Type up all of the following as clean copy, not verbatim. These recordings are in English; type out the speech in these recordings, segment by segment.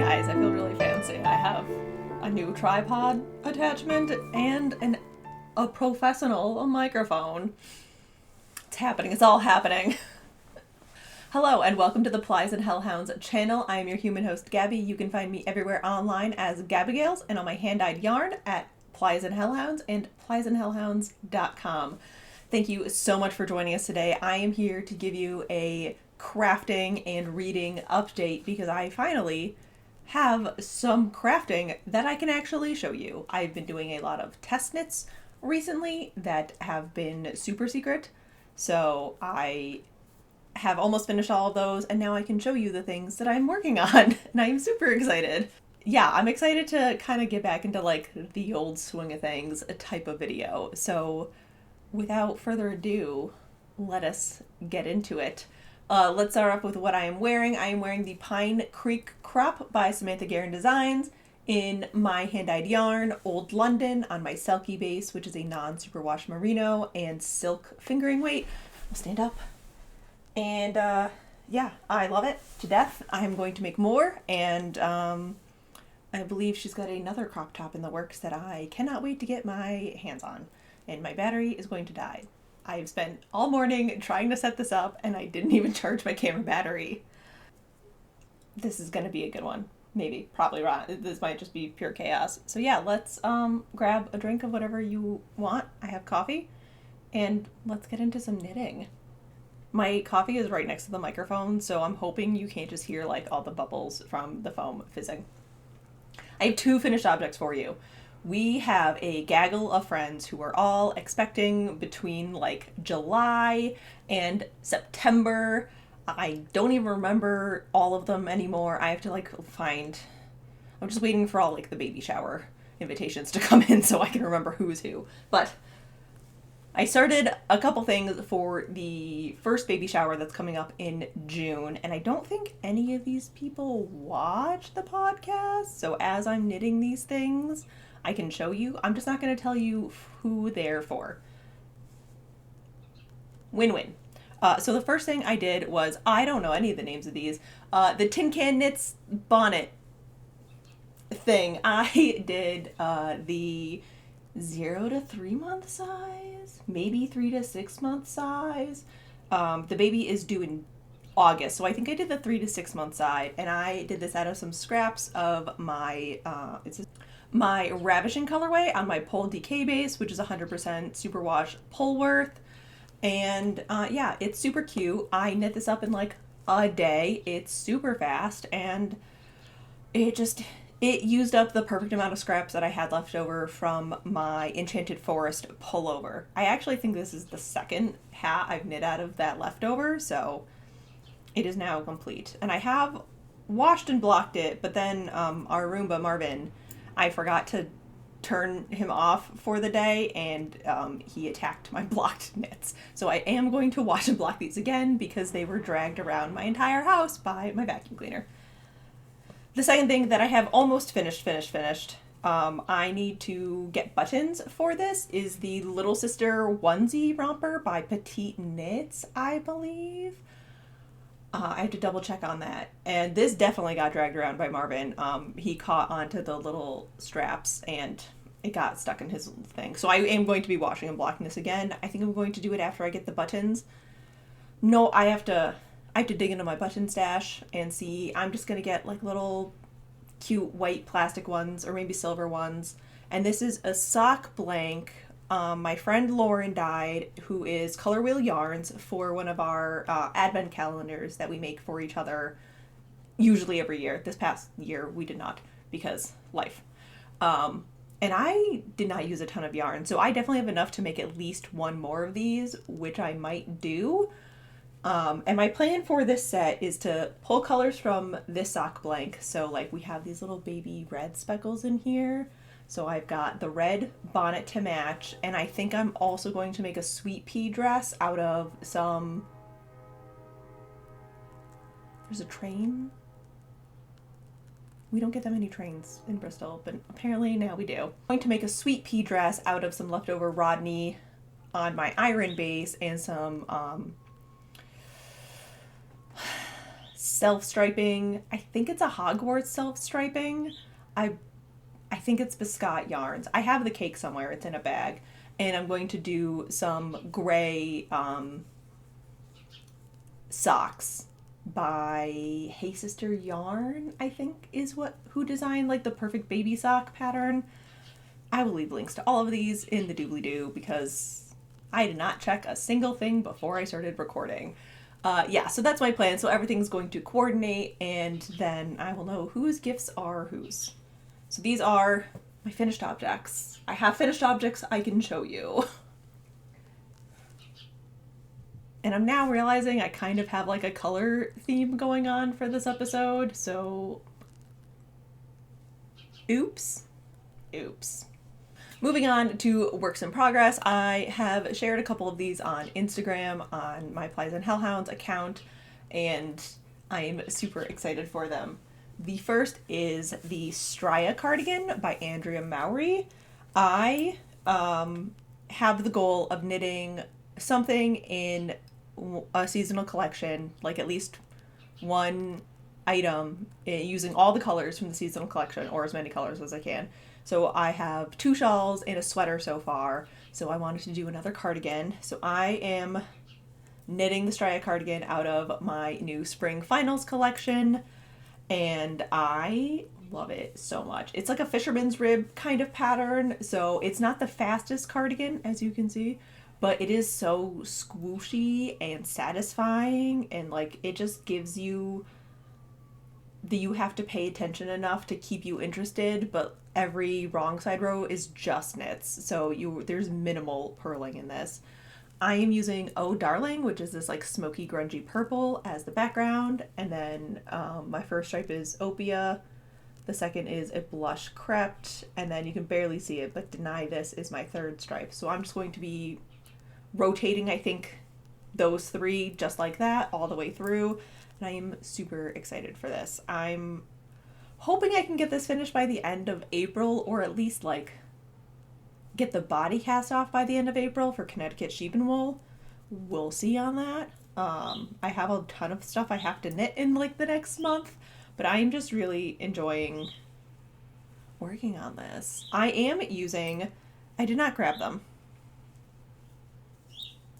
guys, I feel really fancy. I have a new tripod attachment and a professional microphone. It's happening. It's all happening. Hello and welcome to the Plies and Hellhounds channel. I am your human host, Gabby. You can find me everywhere online as Gabigailss and on my hand-dyed yarn at Plies and Hellhounds and pliesandhellhounds.com. Thank you so much for joining us today. I am here to give you a crafting and reading update because I finally have some crafting that I can actually show you. I've been doing a lot of test knits recently that have been super secret, so I have almost finished all of those, and now I can show you the things that I'm working on, and I'm super excited. Yeah, I'm excited to kind of get back into like the old swing of things type of video. So without further ado, let us get into it. Let's start off with what I am wearing. I am wearing the Pine Creek Crop by Samantha Guerin Designs in my hand-dyed yarn, Old London, on my Selkie base, which is a non-superwash merino and silk fingering weight. I'll stand up. And yeah, I love it to death. I'm going to make more, and I believe she's got another crop top in the works that I cannot wait to get my hands on. And my battery is going to die. I've spent all morning trying to set this up, and I didn't even charge my camera battery. This is going to be a good one. Maybe, probably not. This might just be pure chaos. So yeah, let's grab a drink of whatever you want. I have coffee, and let's get into some knitting. My coffee is right next to the microphone, so I'm hoping you can't just hear like all the bubbles from the foam fizzing. I have two finished objects for you. We have a gaggle of friends who are all expecting between like July and September. I don't even remember all of them anymore. I have to like find, I'm just waiting for all like the baby shower invitations to come in so I can remember who's who. But I started a couple things for the first baby shower that's coming up in June, and I don't think any of these people watch the podcast, so as I'm knitting these things, I can show you. I'm just not going to tell you who they're for. Win-win. So the first thing I did was, I don't know any of the names of these, the Tin Can Knits Bonnet thing. I did the 0 to 3 month size, maybe 3 to 6 month size. The baby is due in August, so I think I did the 3 to 6 month side, and I did this out of some scraps of my my Ravishing colorway on my PolDK base, which is 100% superwash Pullover. And yeah, it's super cute. I knit this up in like a day. It's super fast, and it used up the perfect amount of scraps that I had left over from my Enchanted Forest pullover. I actually think this is the second hat I've knit out of that leftover, so it is now complete. And I have washed and blocked it, but then our Roomba Marvin, I forgot to turn him off for the day, and he attacked my blocked knits. So I am going to wash and block these again because they were dragged around my entire house by my vacuum cleaner. The second thing that I have almost finished, I need to get buttons for this, is the Little Sister Onesie Romper by PetitKnits, I believe. I have to double check on that. And this definitely got dragged around by Marvin. He caught onto the little straps and it got stuck in his thing. So I am going to be washing and blocking this again. I think I'm going to do it after I get the buttons. No, I have to dig into my button stash and see. I'm just going to get like little cute white plastic ones or maybe silver ones. And this is a sock blank. My friend Lauren dyed, who is Color Wheel Yarns, for one of our advent calendars that we make for each other usually every year. This past year we did not because life. And I did not use a ton of yarn, so I definitely have enough to make at least one more of these, which I might do. And my plan for this set is to pull colors from this sock blank. So like we have these little baby red speckles in here. So I've got the red bonnet to match, and I think I'm also going to make a sweet pea dress out of some, there's a train. We don't get that many trains in Bristol, but apparently now we do. I'm going to make a sweet pea dress out of some leftover Rodney on my iron base and some self-striping. I think it's a Hogwarts self-striping. I think it's Biscot yarns. I have the cake somewhere. It's in a bag. And I'm going to do some gray socks by Hey Sister Yarn, I think is who designed like the perfect baby sock pattern. I will leave links to all of these in the doobly-doo because I did not check a single thing before I started recording. Yeah, so that's my plan. So everything's going to coordinate, and then I will know whose gifts are whose. So these are my finished objects. I have finished objects I can show you. And I'm now realizing I kind of have like a color theme going on for this episode, so oops. Moving on to works in progress, I have shared a couple of these on Instagram on my Plies and Hellhounds account, and I'm super excited for them. The first is the Stria cardigan by Andrea Mowry. I have the goal of knitting something in a seasonal collection, like at least one item using all the colors from the seasonal collection, or as many colors as I can. So I have 2 shawls and a sweater so far, so I wanted to do another cardigan. So I am knitting the Stria cardigan out of my new spring finals collection, and I love it so much. It's like a fisherman's rib kind of pattern, so it's not the fastest cardigan, as you can see, but it is so squishy and satisfying, and like it just gives you you have to pay attention enough to keep you interested, but every wrong side row is just knits, so there's minimal purling in this. I am using Oh Darling, which is this like smoky grungy purple as the background, and then my first stripe is Opia, the second is a blush crepe, and then you can barely see it, but Deny This is my third stripe. So I'm just going to be rotating, I think, those 3 just like that all the way through, and I am super excited for this. I'm hoping I can get this finished by the end of April, or at least like get the body cast off by the end of April for Connecticut Sheep and Wool. We'll see on that. I have a ton of stuff I have to knit in like the next month, but I am just really enjoying working on this. I did not grab them.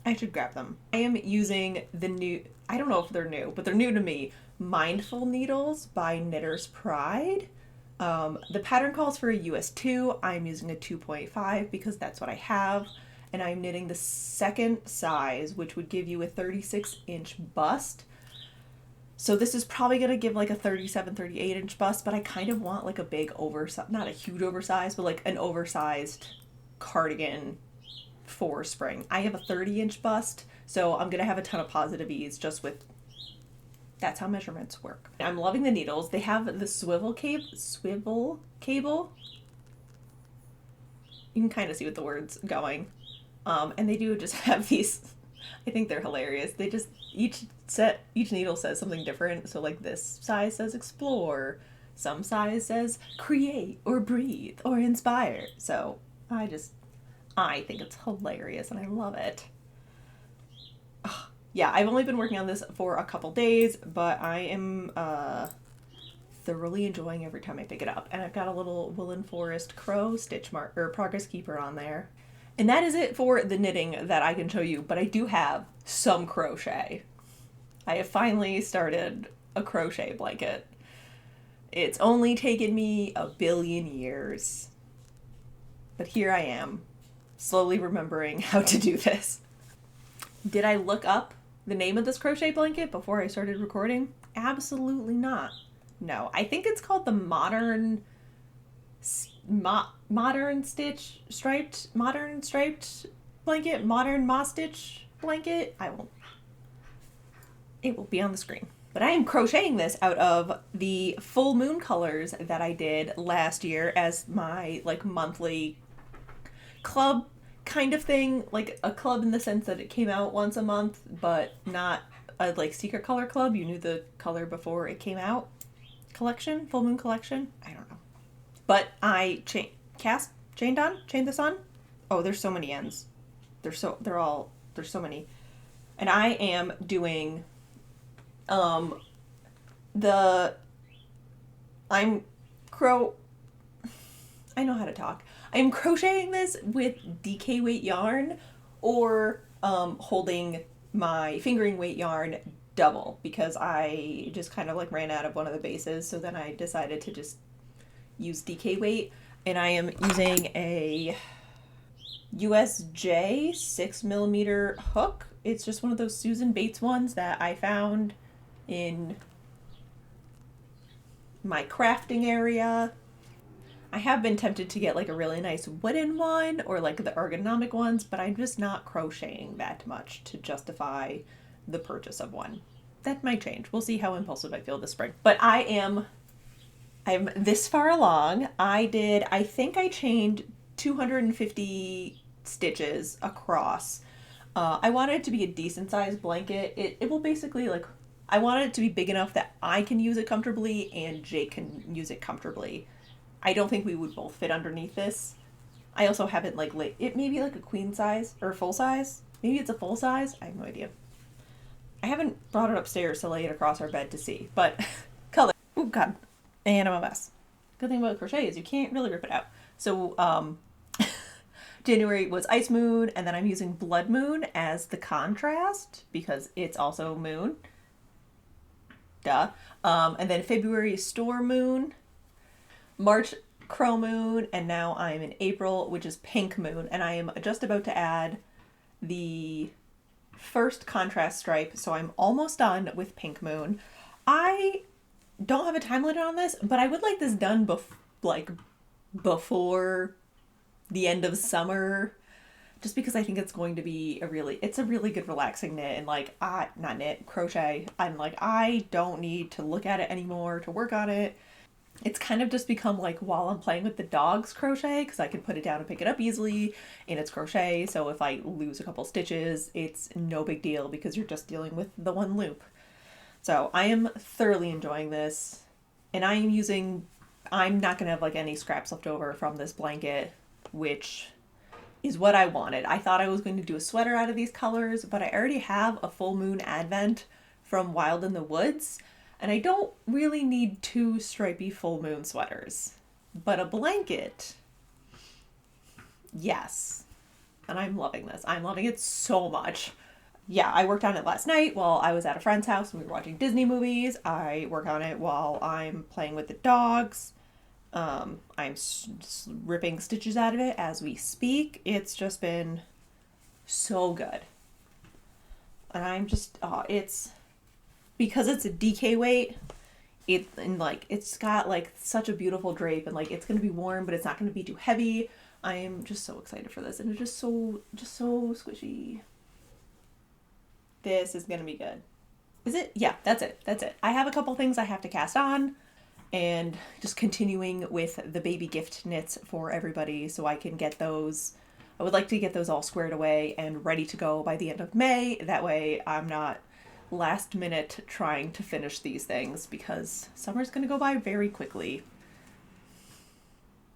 I should grab them. I am using the new, I don't know if they're new, but they're new to me, Mindful Needles by Knitter's Pride. The pattern calls for a US 2. I'm using a 2.5 because that's what I have, and I'm knitting the second size, which would give you a 36-inch bust. So this is probably going to give like a 37, 38-inch bust, but I kind of want like a big oversized, not a huge oversized, but like an oversized cardigan for spring. I have a 30-inch bust, so I'm going to have a ton of positive ease just with, that's how measurements work. I'm loving the needles. They have the swivel cable. You can kind of see what the word's going. And they do just have these, I think they're hilarious. They just, each needle says something different. So like this size says explore, some size says create or breathe or inspire. So I think it's hilarious and I love it. Yeah, I've only been working on this for a couple days, but I am thoroughly enjoying every time I pick it up. And I've got a little Woolen Forest Crow stitch mark or progress keeper on there. And that is it for the knitting that I can show you, but I do have some crochet. I have finally started a crochet blanket. It's only taken me a billion years, but here I am, slowly remembering how to do this. Did I look up the name of this crochet blanket before I started recording? Absolutely not. No, I think it's called the Modern Striped blanket, Modern Moss Stitch blanket. It will be on the screen. But I am crocheting this out of the full moon colors that I did last year as my like monthly club kind of thing, like a club in the sense that it came out once a month, but not a like secret color club. You knew the color before it came out. Collection, full moon collection. I don't know, but I chained this on. Oh, there's so many ends. There's so many, and I am doing I'm I know how to talk. I'm crocheting this with DK weight yarn or holding my fingering weight yarn double because I just kind of like ran out of one of the bases, so then I decided to just use DK weight, and I am using a USJ 6mm hook. It's just one of those Susan Bates ones that I found in my crafting area. I have been tempted to get like a really nice wooden one or like the ergonomic ones, but I'm just not crocheting that much to justify the purchase of one. That might change. We'll see how impulsive I feel this spring. But I'm this far along. I think I chained 250 stitches across. I wanted it to be a decent sized blanket. It will basically like, I wanted it to be big enough that I can use it comfortably and Jake can use it comfortably. I don't think we would both fit underneath this. I also haven't like it may be like a queen size or full size. Maybe it's a full size. I have no idea. I haven't brought it upstairs to lay it across our bed to see, but color. Oh God, and I'm a mess. Good thing about crochet is you can't really rip it out. So January was Ice Moon, and then I'm using Blood Moon as the contrast because it's also moon. Duh. And then February is Storm Moon. March, Crow Moon, and now I'm in April, which is Pink Moon, and I am just about to add the first contrast stripe, so I'm almost done with Pink Moon. I don't have a time limit on this, but I would like this done before the end of summer, just because I think it's going to be it's a really good relaxing knit, and like, not knit, crochet. I'm like, I don't need to look at it anymore to work on it. It's kind of just become like while I'm playing with the dog's crochet, because I can put it down and pick it up easily, and it's crochet, so if I lose a couple stitches, it's no big deal because you're just dealing with the one loop. So I am thoroughly enjoying this, and I'm not gonna have like any scraps left over from this blanket, which is what I wanted. I thought I was going to do a sweater out of these colors, but I already have a full moon advent from Wild in the Woods, and I don't really need 2 stripy full moon sweaters. But a blanket, yes. And I'm loving this. I'm loving it so much. Yeah, I worked on it last night while I was at a friend's house and we were watching Disney movies. I work on it while I'm playing with the dogs. I'm ripping stitches out of it as we speak. It's just been so good. And I'm just, it's... because it's a DK weight, it's got like such a beautiful drape, and like it's gonna be warm, but it's not gonna be too heavy. I am just so excited for this, and it's just so squishy. This is gonna be good. Is it? Yeah, that's it. I have a couple things I have to cast on, and just continuing with the baby gift knits for everybody, so I can get those. I would like to get those all squared away and ready to go by the end of May. That way I'm not last minute trying to finish these things, because summer's going to go by very quickly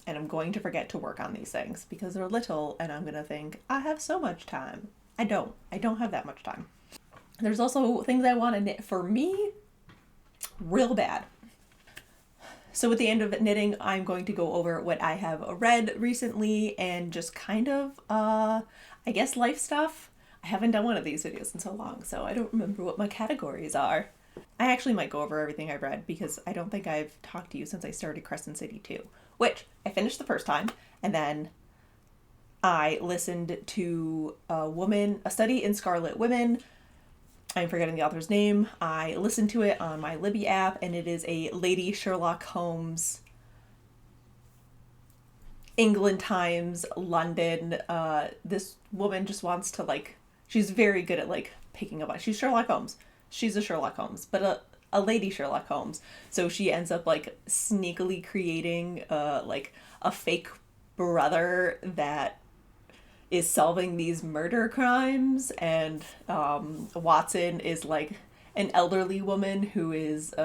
and I'm going to forget to work on these things because they're little, and I'm going to think I have so much time. I don't have that much time. There's also things I want to knit for me real bad. So at the end of knitting, I'm going to go over what I have read recently and just kind of I guess life stuff. I haven't done one of these videos in so long, so I don't remember what my categories are. I actually might go over everything I've read because I don't think I've talked to you since I started Crescent City 2, which I finished the first time, and then I listened to a study in Scarlet Women. I'm forgetting the author's name. I listened to it on my Libby app, and it is a Lady Sherlock Holmes, England Times, London. This woman just wants to like, she's very good at like picking up. She's Sherlock Holmes. She's a Sherlock Holmes, but a lady Sherlock Holmes. So she ends up like sneakily creating like a fake brother that is solving these murder crimes, and Watson is like an elderly woman who is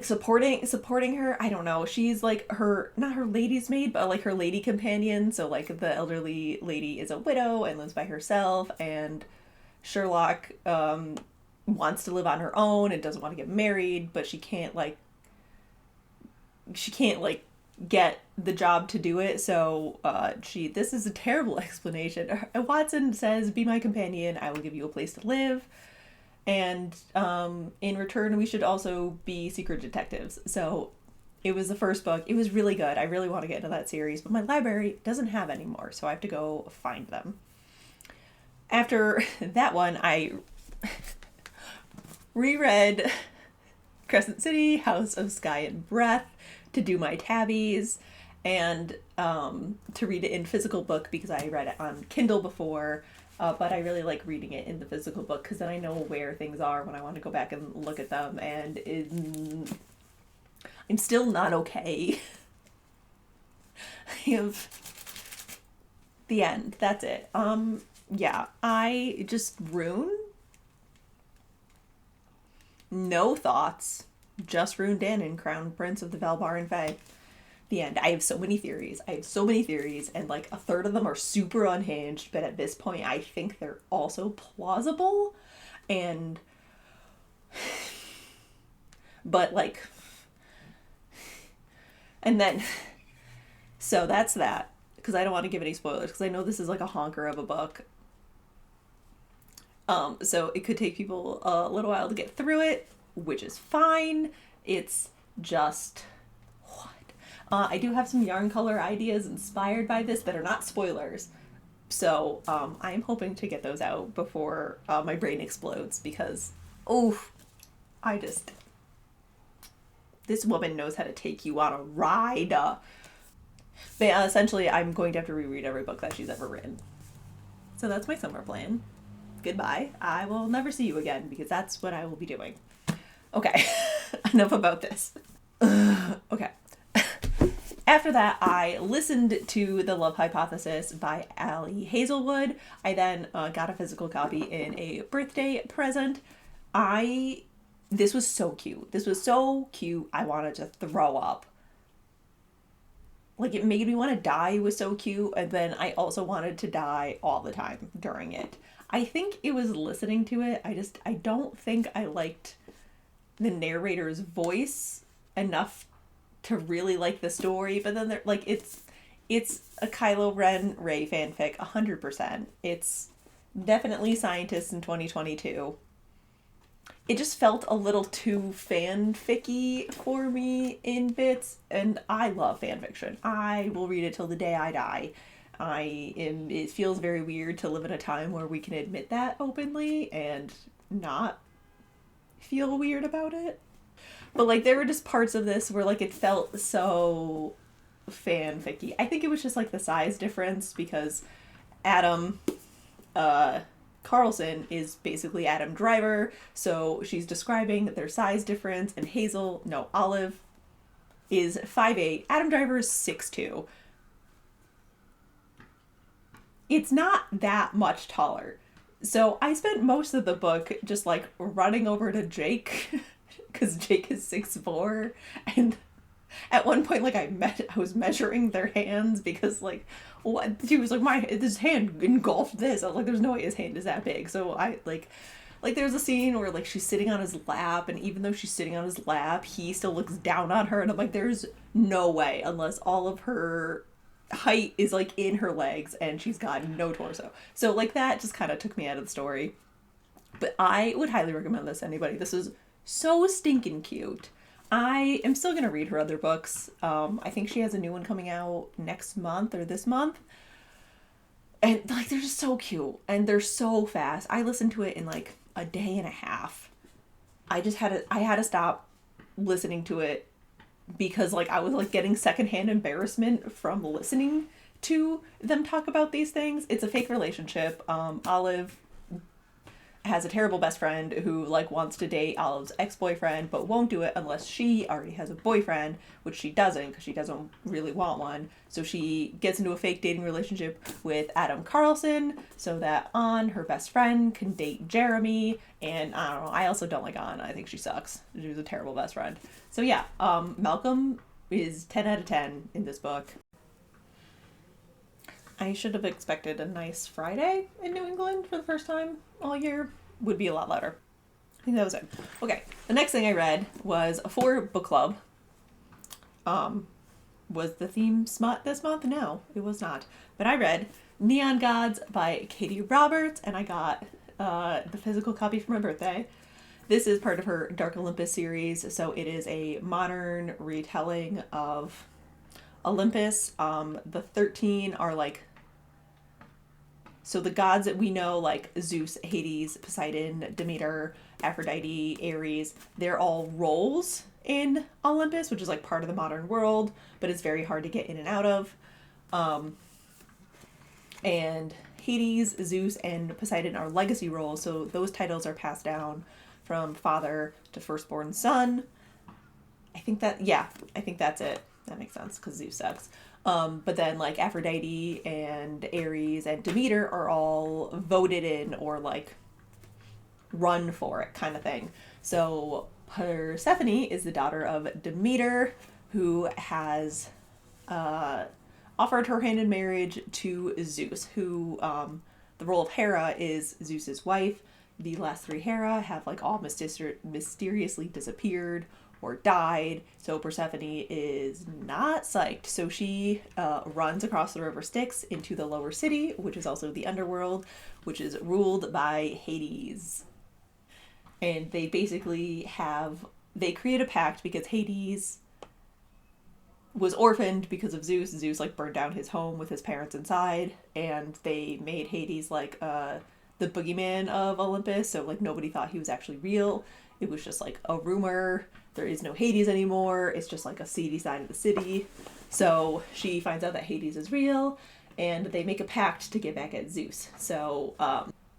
supporting her. I don't know. She's like not her lady's maid, but like her lady companion. So like the elderly lady is a widow and lives by herself, and Sherlock wants to live on her own and doesn't want to get married, but she can't like get the job to do it. So this is a terrible explanation. Watson says, "Be my companion. I will give you a place to live. And in return, we should also be secret detectives." So it was the first book. It was really good. I really want to get into that series, but my library doesn't have any more, so I have to go find them. After that one, I reread Crescent City, House of Sky and Breath to do my tabbies, and to read it in physical book because I read it on Kindle before. But I really like reading it in the physical book because then I know where things are when I want to go back and look at them. And I'm still not okay. I have the end. That's it. Yeah, I just Rune. No thoughts. Just Rune Danon, Crown Prince of the Valbaran Fae. The end. I have so many theories. And like a third of them are super unhinged, but at this point I think they're also plausible. But like, and then, so that's that, because I don't want to give any spoilers, because I know this is like a honker of a book. So it could take people a little while to get through it, which is fine. It's just, I do have some yarn color ideas inspired by this that are not spoilers. So I'm hoping to get those out before my brain explodes, because, this woman knows how to take you on a ride. But essentially, I'm going to have to reread every book that she's ever written. So that's my summer plan. Goodbye. I will never see you again, because that's what I will be doing. Okay, enough about this. Okay. After that, I listened to The Love Hypothesis by Ali Hazelwood. I then got a physical copy in a birthday present. This was so cute. This was so cute. I wanted to throw up. Like, it made me want to die. It was so cute. And then I also wanted to die all the time during it. I think it was listening to it. I don't think I liked the narrator's voice enough to really like the story. But then they're like, it's a Kylo Ren Rey fanfic, 100%. It's definitely scientists in 2022. It just felt a little too fanficky for me in bits, and I love fanfiction. I will read it till the day I die. It feels very weird to live in a time where we can admit that openly and not feel weird about it. But like, there were just parts of this where like it felt so fanficky. I think it was just like the size difference, because Adam Carlson is basically Adam Driver, so she's describing their size difference, and Olive is 5'8", Adam Driver is 6'2". It's not that much taller. So I spent most of the book just like running over to Jake, because Jake is 6'4", and at one point, like, I was measuring their hands, because like, what, she was like, this hand engulfed this. I was like, there's no way his hand is that big. So I like there's a scene where like she's sitting on his lap, and even though she's sitting on his lap, he still looks down on her, and I'm like, there's no way, unless all of her height is like in her legs and she's got no torso. So like, that just kind of took me out of the story. But I would highly recommend this to anybody. This is so stinking cute. I am still going to read her other books. I think she has a new one coming out next month or this month. And like, they're just so cute and they're so fast. I listened to it in like a day and a half. I had to stop listening to it because like I was like getting secondhand embarrassment from listening to them talk about these things. It's a fake relationship. Olive has a terrible best friend who like wants to date Olive's ex-boyfriend but won't do it unless she already has a boyfriend, which she doesn't because she doesn't really want one. So she gets into a fake dating relationship with Adam Carlson so that An, her best friend, can date Jeremy. And I don't know, I also don't like An. I think she sucks. She was a terrible best friend. So yeah, Malcolm is 10 out of 10 in this book. I should have expected a nice Friday in New England for the first time all year. Would be a lot louder. I think that was it. Okay, the next thing I read was for book club. Was the theme smut this month? No, it was not. But I read Neon Gods by Katie Roberts, and I got the physical copy for my birthday. This is part of her Dark Olympus series, so it is a modern retelling of Olympus. The 13 are like, so the gods that we know, like Zeus, Hades, Poseidon, Demeter, Aphrodite, Ares, they're all roles in Olympus, which is like part of the modern world, but it's very hard to get in and out of. And Hades, Zeus, and Poseidon are legacy roles, so those titles are passed down from father to firstborn son. I think that's it. That makes sense, because Zeus sucks. But then, like, Aphrodite and Ares and Demeter are all voted in or, like, run for it kind of thing. So Persephone is the daughter of Demeter, who has offered her hand in marriage to Zeus, who the role of Hera is Zeus's wife. The last three Hera have like all mysteriously disappeared or died, so Persephone is not psyched. So she runs across the river Styx into the lower city, which is also the underworld, which is ruled by Hades. And they basically they create a pact because Hades was orphaned because of Zeus. Zeus like burned down his home with his parents inside, and they made Hades like the boogeyman of Olympus, so like nobody thought he was actually real. It was just like a rumor. There is no Hades anymore. It's just like a seedy side of the city. So she finds out that Hades is real, and they make a pact to get back at Zeus. So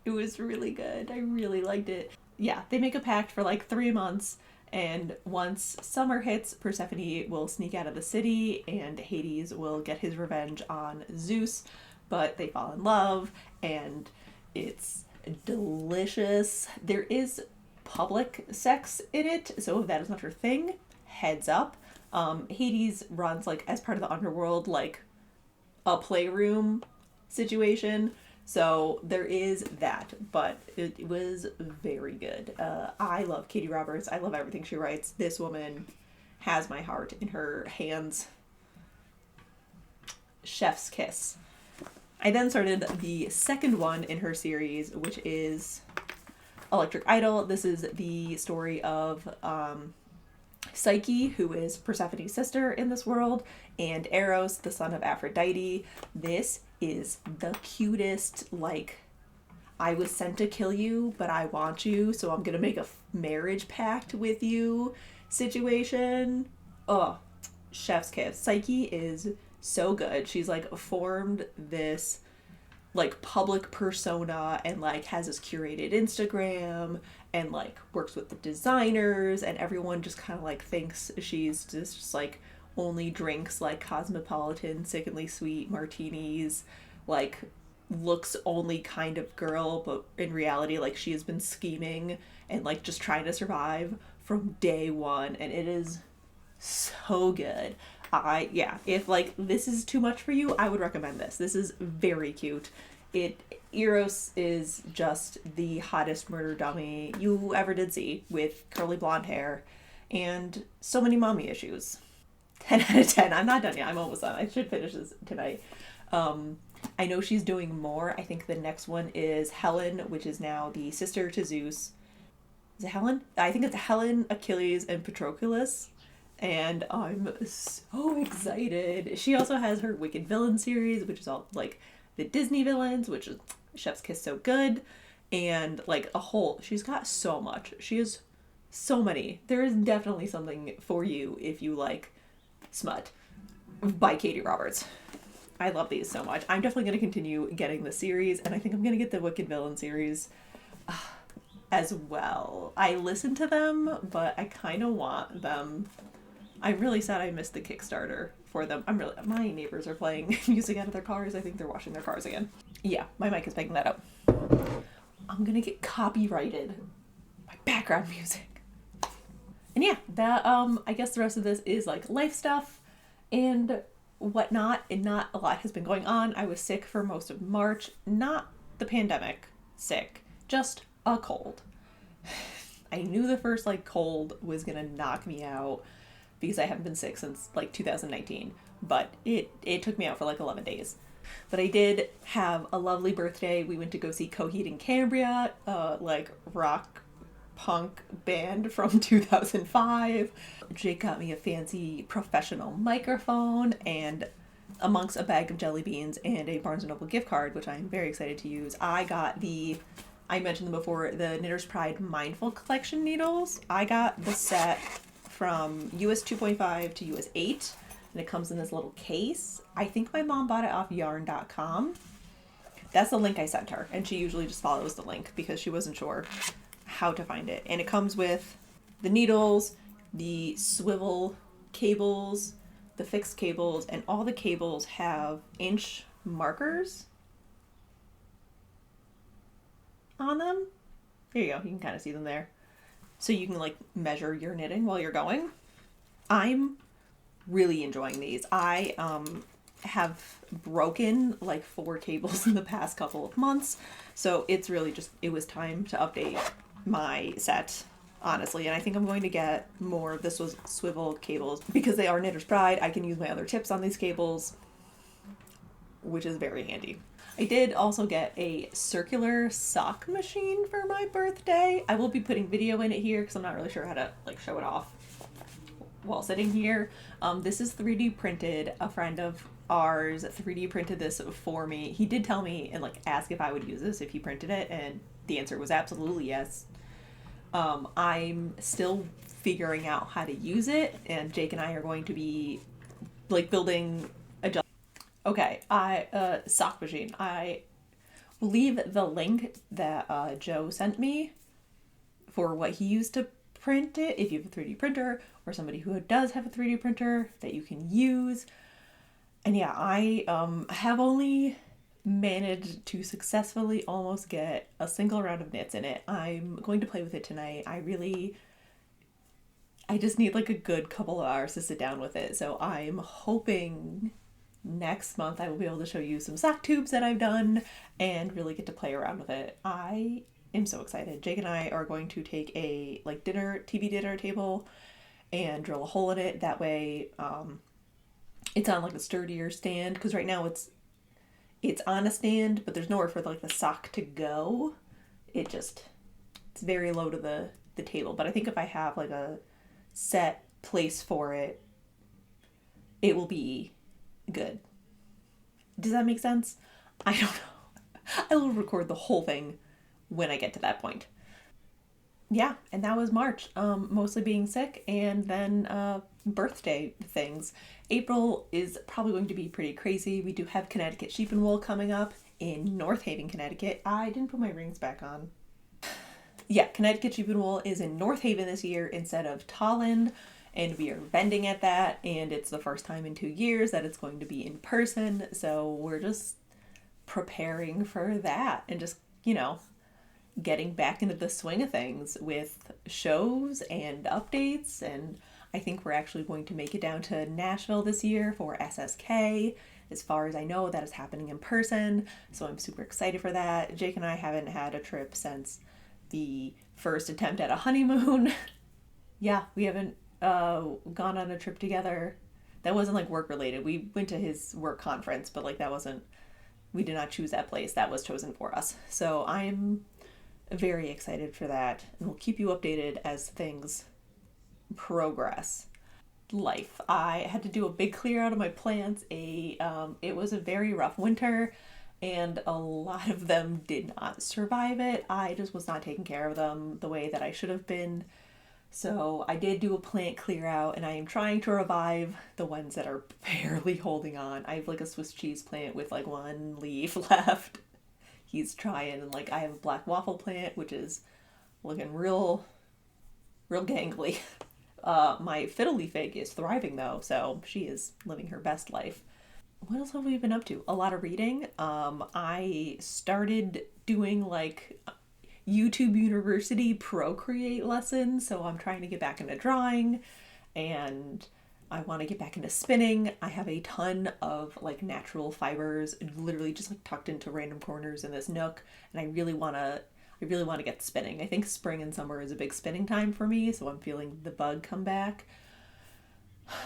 it was really good. I really liked it. Yeah, they make a pact for like 3 months, and once summer hits, Persephone will sneak out of the city, and Hades will get his revenge on Zeus, but they fall in love, and it's delicious. There is public sex in it, so if that is not your thing, heads up. Hades runs, like, as part of the underworld, like, a playroom situation, so there is that, but it was very good. I love Katie Roberts. I love everything she writes. This woman has my heart in her hands. Chef's kiss. I then started the second one in her series, which is Electric Idol. This is the story of Psyche, who is Persephone's sister in this world, and Eros, the son of Aphrodite. This is the cutest, like, I was sent to kill you, but I want you, so I'm gonna make a marriage pact with you situation. Oh, chef's kiss. Psyche is so good. She's like formed this like public persona and like has this curated Instagram and like works with the designers, and everyone just kind of like thinks she's just like only drinks like cosmopolitan sickeningly sweet martinis, like looks only kind of girl, but in reality like she has been scheming and like just trying to survive from day one, and it is so good. If like this is too much for you, I would recommend this. This is very cute. Eros is just the hottest murder dummy you ever did see, with curly blonde hair and so many mommy issues. 10 out of 10. I'm not done yet. I'm almost done. I should finish this tonight. I know she's doing more. I think the next one is Helen, which is now the sister to Zeus. Is it Helen? I think it's Helen, Achilles, and Patroclus. And I'm so excited. She also has her Wicked Villain series, which is all like the Disney villains, which is Chef's Kiss so good. And like she's got so much. She has so many. There is definitely something for you if you like smut by Katie Roberts. I love these so much. I'm definitely going to continue getting the series, and I think I'm going to get the Wicked Villain series as well. I listen to them, but I kind of want them. I'm really sad I missed the Kickstarter for them. My neighbors are playing music out of their cars. I think they're washing their cars again. Yeah, my mic is picking that up. I'm gonna get copyrighted by background music. And yeah, that I guess the rest of this is like life stuff and whatnot, and not a lot has been going on. I was sick for most of March. Not the pandemic sick, just a cold. I knew the first like cold was gonna knock me out because I haven't been sick since like 2019, but it took me out for like 11 days. But I did have a lovely birthday. We went to go see Coheed and Cambria, like rock punk band from 2005. Jake got me a fancy professional microphone, and amongst a bag of jelly beans and a Barnes & Noble gift card, which I'm very excited to use, I got I mentioned them before, the Knitter's Pride Mindful Collection needles. I got the set from US 2.5 to US 8, and it comes in this little case. I think my mom bought it off yarn.com. That's the link I sent her, and she usually just follows the link because she wasn't sure how to find it. And it comes with the needles, the swivel cables, the fixed cables, and all the cables have inch markers on them. There you go, you can kind of see them there. So you can like measure your knitting while you're going. I'm really enjoying these. I have broken like 4 cables in the past couple of months, so it's really just, it was time to update my set, honestly. And I think I'm going to get more of this was swivel cables because they are Knitter's Pride. I can use my other tips on these cables, which is very handy. I did also get a circular sock machine for my birthday. I will be putting video in it here because I'm not really sure how to like show it off while sitting here. This is 3D printed. A friend of ours 3D printed this for me. He did tell me and like ask if I would use this if he printed it, and the answer was absolutely yes. I'm still figuring out how to use it, and Jake and I are going to be like building a okay, sock machine. I will leave the link that Joe sent me for what he used to print it, if you have a 3D printer or somebody who does have a 3D printer that you can use. And yeah, I have only managed to successfully almost get a single round of knits in it. I'm going to play with it tonight. I just need like a good couple of hours to sit down with it. So I'm hoping next month I will be able to show you some sock tubes that I've done and really get to play around with it. I am so excited. Jake and I are going to take a like TV dinner table and drill a hole in it. That way it's on like a sturdier stand, because right now it's on a stand, but there's nowhere for like the sock to go. It's very low to the table. But I think if I have like a set place for it, it will be good. Does that make sense? I don't know. I will record the whole thing when I get to that point. Yeah, and that was March. Mostly being sick, and then birthday things. April is probably going to be pretty crazy. We do have Connecticut Sheep and Wool coming up in North Haven, Connecticut. I didn't put my rings back on. Yeah, Connecticut Sheep and Wool is in North Haven this year instead of Tolland, and we are vending at that, and it's the first time in 2 years that it's going to be in person, so we're just preparing for that and just, you know, getting back into the swing of things with shows and updates. And I think we're actually going to make it down to Nashville this year for SSK. As far as I know, that is happening in person, so I'm super excited for that. Jake and I haven't had a trip since the first attempt at a honeymoon. Yeah, we haven't gone on a trip together. That wasn't like work related. We went to his work conference, but like we did not choose that place. That was chosen for us. So I'm very excited for that, and we'll keep you updated as things progress. Life. I had to do a big clear out of my plants. It was a very rough winter, and a lot of them did not survive it. I just was not taking care of them the way that I should have been. So I did do a plant clear out, and I am trying to revive the ones that are barely holding on. I have like a Swiss cheese plant with like 1 leaf left. He's trying, and like I have a black waffle plant, which is looking real gangly. My fiddle leaf egg is thriving though, so she is living her best life. What else have we been up to? A lot of reading. I started doing like YouTube University Procreate lessons, so I'm trying to get back into drawing, and I want to get back into spinning. I have a ton of like natural fibers literally just like tucked into random corners in this nook, and I really want to, I really want to get spinning. I think spring and summer is a big spinning time for me, so I'm feeling the bug come back.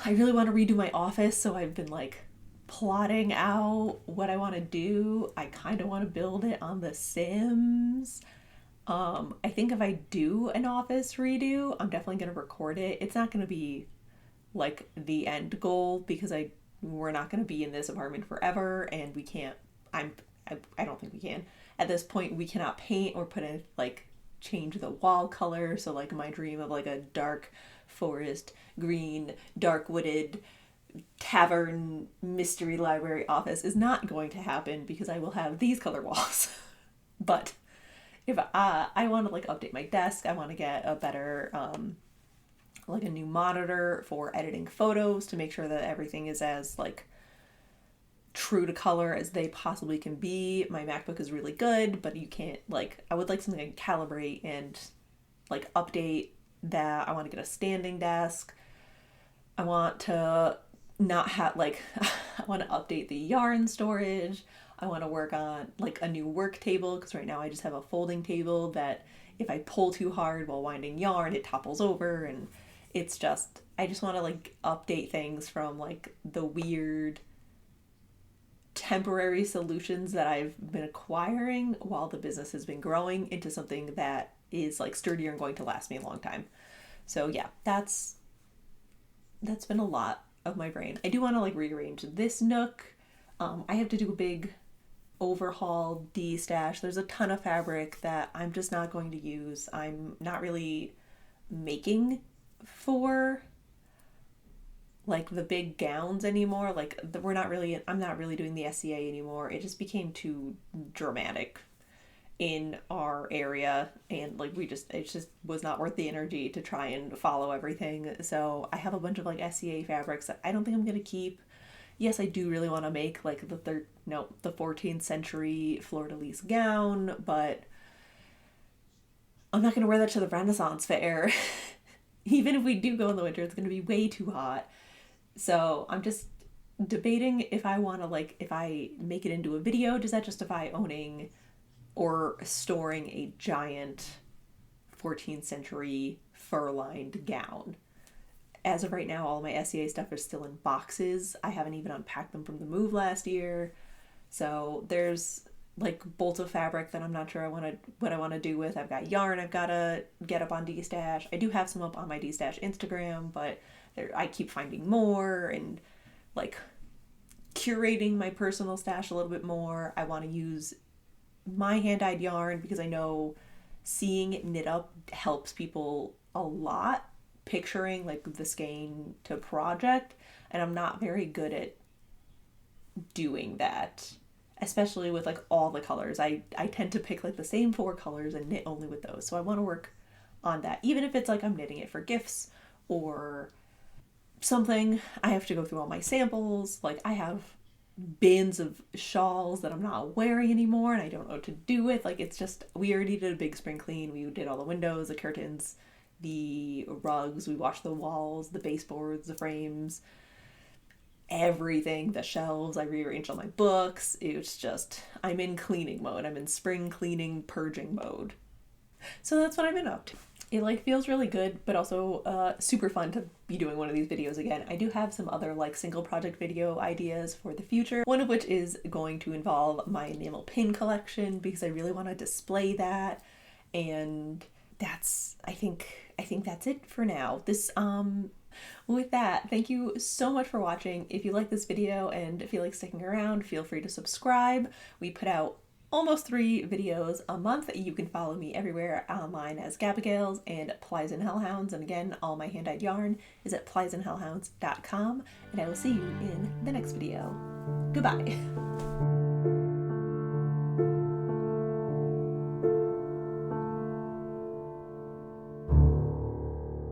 I really want to redo my office, so I've been like plotting out what I want to do. I kind of want to build it on The Sims. I think if I do an office redo, I'm definitely going to record it. It's not going to be like the end goal because we're not going to be in this apartment forever, and we can't, I don't think we can. At this point, we cannot paint or put in, like, change the wall color. So like my dream of like a dark forest, green, dark wooded tavern mystery library office is not going to happen because I will have these color walls. But if I want to like update my desk, I want to get a better like a new monitor for editing photos to make sure that everything is as like true to color as they possibly can be. My MacBook is really good, but you can't, like, I would like something I can calibrate and like update that. I want to get a standing desk. I want to not have like I want to update the yarn storage. I want to work on like a new work table because right now I just have a folding table that if I pull too hard while winding yarn, it topples over, and it's just, I just want to like update things from like the weird temporary solutions that I've been acquiring while the business has been growing into something that is like sturdier and going to last me a long time. So yeah, that's been a lot of my brain. I do want to like rearrange this nook. I have to do a big overhaul de-stash. There's a ton of fabric that I'm just not going to use. I'm not really making for like the big gowns anymore. Like I'm not really doing the SCA anymore. It just became too dramatic in our area, and like it just was not worth the energy to try and follow everything. So I have a bunch of like SCA fabrics that I don't think I'm gonna keep. Yes, I do really want to make like the 14th century fleur-de-lis gown, but I'm not gonna wear that to the Renaissance fair. Even if we do go in the winter, it's gonna be way too hot. So I'm just debating if I want to like, if I make it into a video, does that justify owning or storing a giant 14th century fur-lined gown? As of right now, all my SCA stuff is still in boxes. I haven't even unpacked them from the move last year. So there's like bolts of fabric that I'm not sure what I want to do with. I've got yarn I've got to get up on D-Stash. I do have some up on my D-Stash Instagram, but I keep finding more and like curating my personal stash a little bit more. I want to use my hand-dyed yarn because I know seeing it knit up helps people a lot, picturing like the skein to project, and I'm not very good at doing that, especially with like all the colors. I tend to pick like the same 4 colors and knit only with those. So I want to work on that, even if it's like I'm knitting it for gifts or something. I have to go through all my samples. Like I have bins of shawls that I'm not wearing anymore and I don't know what to do with. Like it's just, we already did a big spring clean. We did all the windows, the curtains, the rugs, we washed the walls, the baseboards, the frames, everything, the shelves. I rearranged all my books. It was just, I'm in cleaning mode. I'm in spring cleaning, purging mode. So that's what I've been up to. It like feels really good, but also super fun to be doing one of these videos again. I do have some other like single project video ideas for the future, one of which is going to involve my enamel pin collection because I really want to display that. And that's, I think that's it for now. With that, thank you so much for watching. If you like this video and feel like sticking around, feel free to subscribe. We put out almost 3 videos a month. You can follow me everywhere online as Gabigailss and Plies and Hellhounds. And again, all my hand-dyed yarn is at pliesandhellhounds.com. And I will see you in the next video. Goodbye.